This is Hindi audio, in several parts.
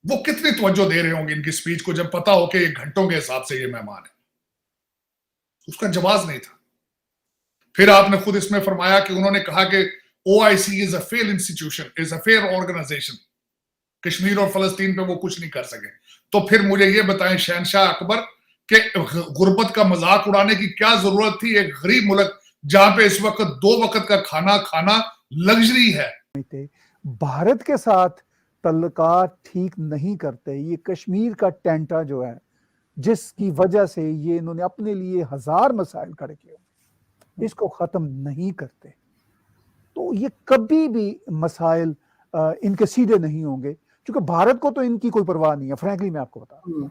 वो कितनी तवज्जो दे रहे होंगे इनकी स्पीच को, जब पता हो कि ये घंटों के हिसाब से ये मेहमान है। उसका जवाब नहीं था। फिर आपने खुद इसमें फरमाया कि उन्होंने कहा कि OIC is a fail institution, is a fair organisation. Kashmir और फलस्तीन पे वो कुछ नहीं कर सके। तो फिर मुझे ये बताएं शहनशाह अकबर के गुर्बत का मजाक उड़ाने की क्या जरूरत थी एक गरीब मुल्क जहां पे इस वक्त 2 वक्त का खाना खाना लग्जरी है। भारत के साथ तल्लुकात ठीक नहीं करते। ये कश्मीर का टेंटा जो है, जिसकी वजह से ये इन्होंने अपने लिए हजार मसाइल खड़े किए, इसको खत्म नहीं करते तो ये कभी भी मसाइल इनके सीधे नहीं होंगे। क्योंकि भारत को तो इनकी कोई परवाह नहीं है, फ्रैंकली मैं आपको बता रहा हूं।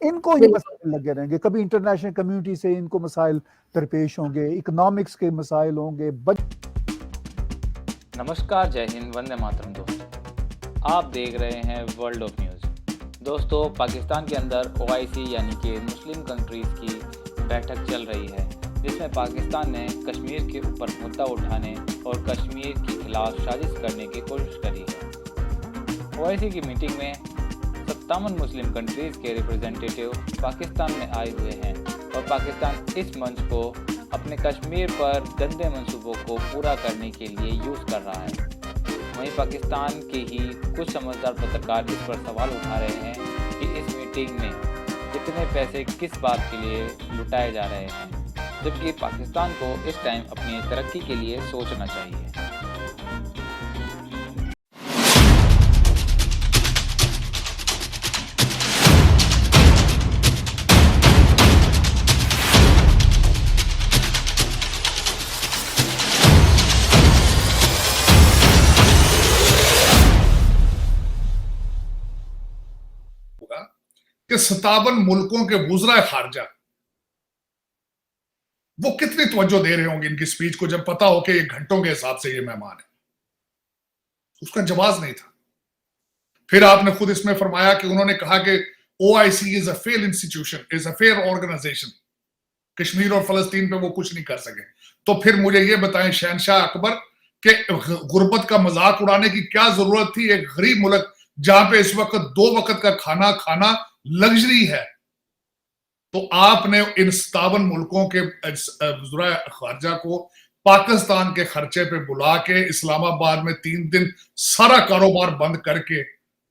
इनको ही मसाइल लगे रहेंगे, कभी इंटरनेशनल कम्युनिटी से इनको मसाइल दरपेश होंगे, इकोनॉमिक्स के मसाइल होंगे। नमस्कार, जय हिंद, वंदे मातरम दोस्तों। आप देख रहे हैं वर्ल्ड ऑफ न्यूज़। दोस्तों, पाकिस्तान के अंदर ओआईसी यानी कि मुस्लिम कंट्रीज़ की बैठक चल रही है, जिसमें पाकिस्तान ने कश्मीर के ऊपर मुद्दा उठाने और कश्मीर के खिलाफ साजिश करने की कोशिश करी है। ओआईसी की मीटिंग में 57 मुस्लिम कंट्रीज़ के रिप्रेजेंटेटिव पाकिस्तान में आए हुए हैं और पाकिस्तान इस मंच को अपने कश्मीर पर गंदे मंसूबों को पूरा करने के लिए यूज़ कर रहा है। वहीं पाकिस्तान के ही कुछ समझदार पत्रकार इस पर सवाल उठा रहे हैं कि इस मीटिंग में कितने पैसे किस बात के लिए लुटाए जा रहे हैं, जबकि पाकिस्तान को इस टाइम अपनी तरक्की के लिए सोचना चाहिए। कि 57 मुल्कों के वुज़रा खारजा वो कितनी तवज्जो दे रहे होंगे इनकी स्पीच को, जब पता हो कि ये घंटों के हिसाब से ये मेहमान है। उसका जवाब नहीं था। फिर आपने खुद इसमें फरमाया कि उन्होंने कहा कि OIC is a fail institution, is a fair organisation. Kashmir और फलस्तीन पे वो कुछ नहीं कर सके। तो फिर मुझे ये बताएं शहनशाह अकबर के गुर्बत का मजाक उड़ाने की क्या जरूरत थी एक गरीब मुल्क जहां पे इस वक्त 2 वक्त का खाना खाना लग्जरी है। तो आपने इन 57 मुल्कों के वज़रा खारजा को पाकिस्तान के खर्चे पे बुला के इस्लामाबाद में 3 दिन सारा कारोबार बंद करके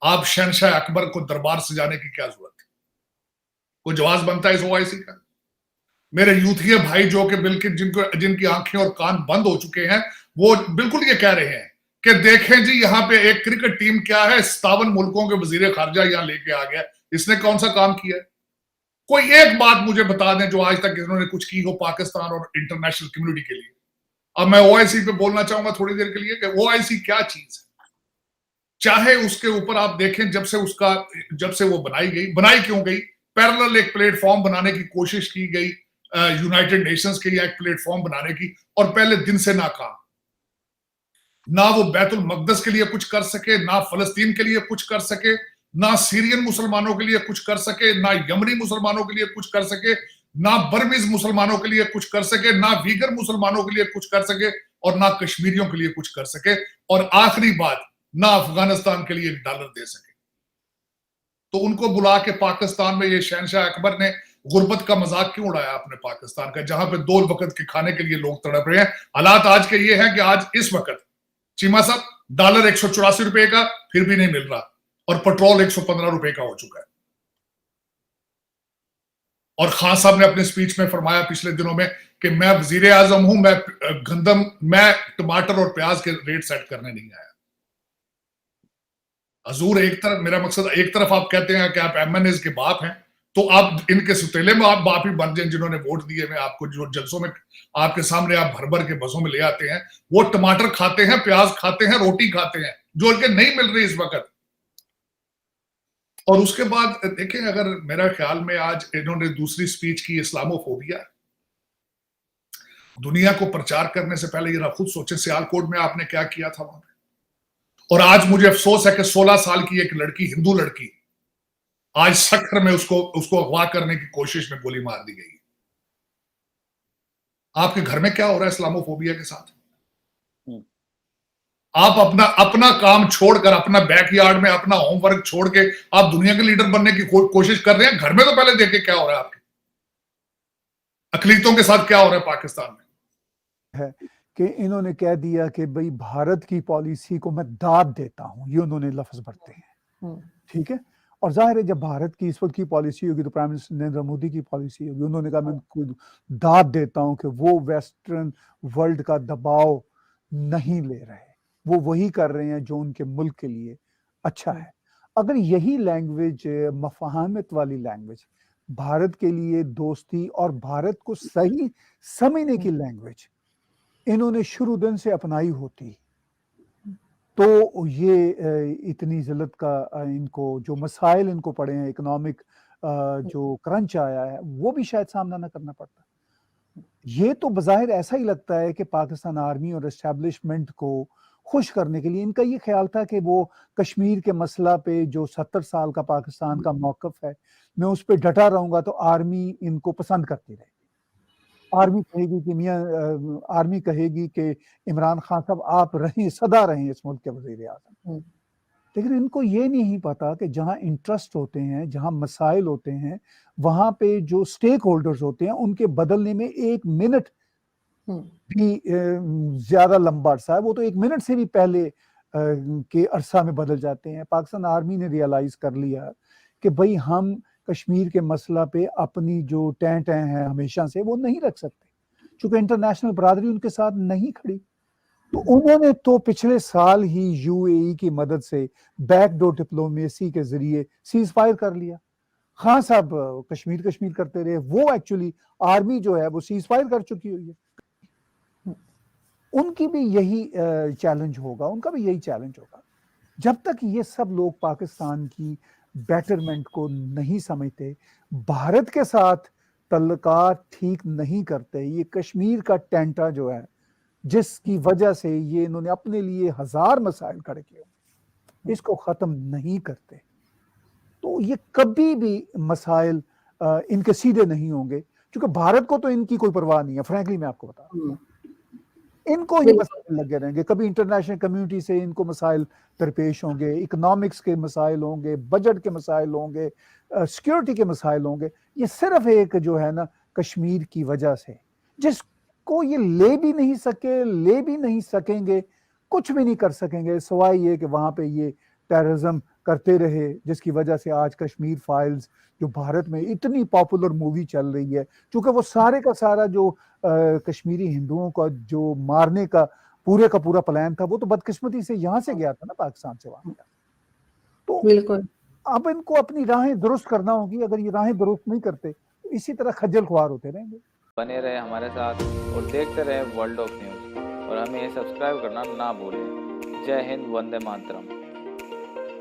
आप शहनशाह अकबर को दरबार सजाने की क्या जरूरत थी? कोई जवाब बनता है इस ओआईसी का? मेरे यूथिया भाई जो कि बिल्कुल जिनकी आंखें और कान बंद हो चुके हैं, वो बिल्कुल ये कह रहे हैं कि देखें जी यहाँ पे एक क्रिकेट टीम क्या है, 57 मुल्कों के वजीर खारजा यहाँ लेके आ गया, इसने कौन सा काम किया है? कोई एक बात मुझे बता दें जो आज तक इन्होंने कुछ की हो पाकिस्तान और इंटरनेशनल कम्युनिटी के लिए। अब मैं ओआईसी पे बोलना चाहूंगा थोड़ी देर के लिए कि ओआईसी क्या चीज है। चाहे उसके ऊपर आप देखें जब से वो बनाई क्यों गई, पैरेलल एक प्लेटफॉर्म बनाने की कोशिश की गई यूनाइटेड नेशंस के लिए एक प्लेटफॉर्म बनाने की, और पहले दिन से नाकाम। ना वो बैतुल मकदस के लिए कुछ कर सके, ना फलस्तीन के लिए कुछ कर सके, ना सीरियन मुसलमानों के लिए कुछ कर सके, ना यमनी मुसलमानों के लिए कुछ कर सके, ना बर्मीज मुसलमानों के लिए कुछ कर सके, ना वीगर मुसलमानों के लिए कुछ कर सके, और ना कश्मीरियों के लिए कुछ कर सके, और आखिरी बात, ना अफगानिस्तान के लिए डॉलर दे सके। तो उनको बुला के पाकिस्तान में ये शहनशाह अकबर ने गुर्बत का मजाक क्यों उड़ाया अपने पाकिस्तान का, जहां पे 2 वक्त के खाने के लिए लोग तड़प रहे हैं। हालात आज के ये हैं कि आज इस वक्त चीमा साहब डॉलर 184 रुपए का फिर भी नहीं मिल रहा, और पेट्रोल 115 रुपए का हो चुका है। और खान साहब ने अपने स्पीच में फरमाया पिछले दिनों में कि मैं वजीर आजम हूं, मैं टमाटर और प्याज के रेट सेट करने नहीं आया। हजूर, एक तरफ मेरा मकसद, एक तरफ आप कहते हैं कि आप एमएनएस के बाप हैं, तो आप इनके सुतेले में आप बाप ही बन जाए जिन्होंने वोट दिए में आपको, जो जलसों में आपके सामने आप भर भर के बसों में ले आते हैं। वो टमाटर खाते हैं, प्याज खाते हैं, रोटी खाते हैं, जो इनके नहीं मिल रही इस वक्त। और उसके बाद देखें, अगर मेरा ख्याल में आज इन्होंने दूसरी स्पीच की इस्लामोफोबिया, दुनिया को प्रचार करने से पहले जरा खुद सोचे सियालकोट में आपने क्या किया था वहां पे। और आज मुझे अफसोस है कि 16 साल की एक लड़की, हिंदू लड़की, आज सखर में उसको अगवा करने की कोशिश में गोली मार दी गई। आपके घर में क्या हो रहा है इस्लामोफोबिया के साथ? आप अपना अपना काम छोड़कर, अपना बैकयार्ड में अपना होमवर्क छोड़ के आप दुनिया के लीडर बनने की कोशिश कर रहे हैं। घर में तो पहले देखे क्या हो रहा है, आपके अकलीतों के साथ क्या हो रहा है पाकिस्तान में। है कि इन्होंने कह दिया कि भाई भारत की पॉलिसी को मैं दाद देता हूं, ये उन्होंने लफ्ज बरते हैं। ठीक है, और जाहिर है जब भारत की इस वक्त की पॉलिसी होगी तो प्राइम मिनिस्टर नरेंद्र मोदी की पॉलिसी होगी। उन्होंने कहा मैं उनको दाद देता हूं कि वो वेस्टर्न वर्ल्ड का दबाव नहीं ले रहे, वो वही कर रहे हैं जो उनके मुल्क के लिए अच्छा है। अगर यही लैंग्वेज, मफाहमत वाली लैंग्वेज, भारत के लिए दोस्ती और भारत को सही समझने की लैंग्वेज इन्होंने शुरू दिन से अपनाई होती तो ये इतनी जिल्लत का इनको जो मसाइल इनको पड़े हैं, इकोनॉमिक जो क्रंच आया है, वो भी शायद सामना ना करना पड़ता। ये तो बज़ाहिर ऐसा ही लगता है कि पाकिस्तान आर्मी और एस्टेब्लिशमेंट को खुश करने के लिए इनका ये ख्याल था कि वो कश्मीर के मसला पे जो 70 साल का पाकिस्तान का मौक़िफ़ है, मैं उस पे डटा रहूंगा तो आर्मी इनको पसंद करती रहेगी। आर्मी कहेगी कि आर्मी कहेगी कि इमरान खान साहब आप रहें, सदा रहें इस मुल्क के वज़ीर-ए-आज़म। लेकिन इनको ये नहीं पता कि जहाँ इंटरेस्ट होते हैं, जहाँ मसाइल होते हैं, वहाँ पे जो स्टेक होल्डर्स होते हैं उनके बदलने में 1 मिनट भी ज्यादा लंबा अरसा है, वो तो 1 मिनट से भी पहले के अरसा में बदल जाते हैं। पाकिस्तान आर्मी ने रियलाइज कर लिया कि भाई हम कश्मीर के मसला पे अपनी जो टैं है हमेशा से वो नहीं रख सकते, चूंकि इंटरनेशनल बरादरी उनके साथ नहीं खड़ी। तो उन्होंने तो पिछले साल ही यूएई की मदद से बैकडोर डिप्लोमेसी के जरिए सीज फायर कर लिया। खान साहब कश्मीर करते रहे, वो एक्चुअली आर्मी जो है वो सीज फायर कर चुकी हुई है। उनकी भी यही चैलेंज होगा, उनका भी यही चैलेंज होगा। जब तक ये सब लोग पाकिस्तान की बेटरमेंट को नहीं समझते, भारत के साथ तल्लुकात ठीक नहीं करते, ये कश्मीर का टेंटा जो है जिसकी वजह से ये इन्होंने अपने लिए 1000 मसाइल खड़े किए, इसको खत्म नहीं करते तो ये कभी भी मसाइल इनके सीधे नहीं होंगे। क्योंकि भारत को तो इनकी कोई परवाह नहीं है, फ्रैंकली मैं आपको बता रहा हूं। इनको ये मसाइल लगे रहेंगे, कभी इंटरनेशनल कम्युनिटी से इनको मसाइल दरपेश होंगे, इकोनॉमिक्स के मसाइल होंगे, बजट के मसाइल होंगे, सिक्योरिटी के मसाइल होंगे। ये सिर्फ एक जो है ना कश्मीर की वजह से, जिसको ये ले भी नहीं सकेंगे, कुछ भी नहीं कर सकेंगे सिवाय ये कि वहां पे ये टेररिज्म करते रहे, जिसकी वजह से आज कश्मीर फाइल्स जो भारत में इतनी पॉपुलर मूवी चल रही है, क्योंकि वो सारे का सारा जो कश्मीरी हिंदुओं का जो मारने का पूरा प्लान था, वो तो बदकिस्मती से यहाँ से गया था ना, पाकिस्तान से वहां गया। तो बिल्कुल अब इनको अपनी राहें दुरुस्त करना होगी। अगर ये राहें दुरुस्त नहीं करते तो इसी तरह खज्जल खुआर होते रहेंगे। बने रहे हमारे साथ और देखते रहे वर्ल्ड ऑफ न्यूज़, और हमें सब्सक्राइब करना ना भूलें। जय हिंद, वंदे मातरम।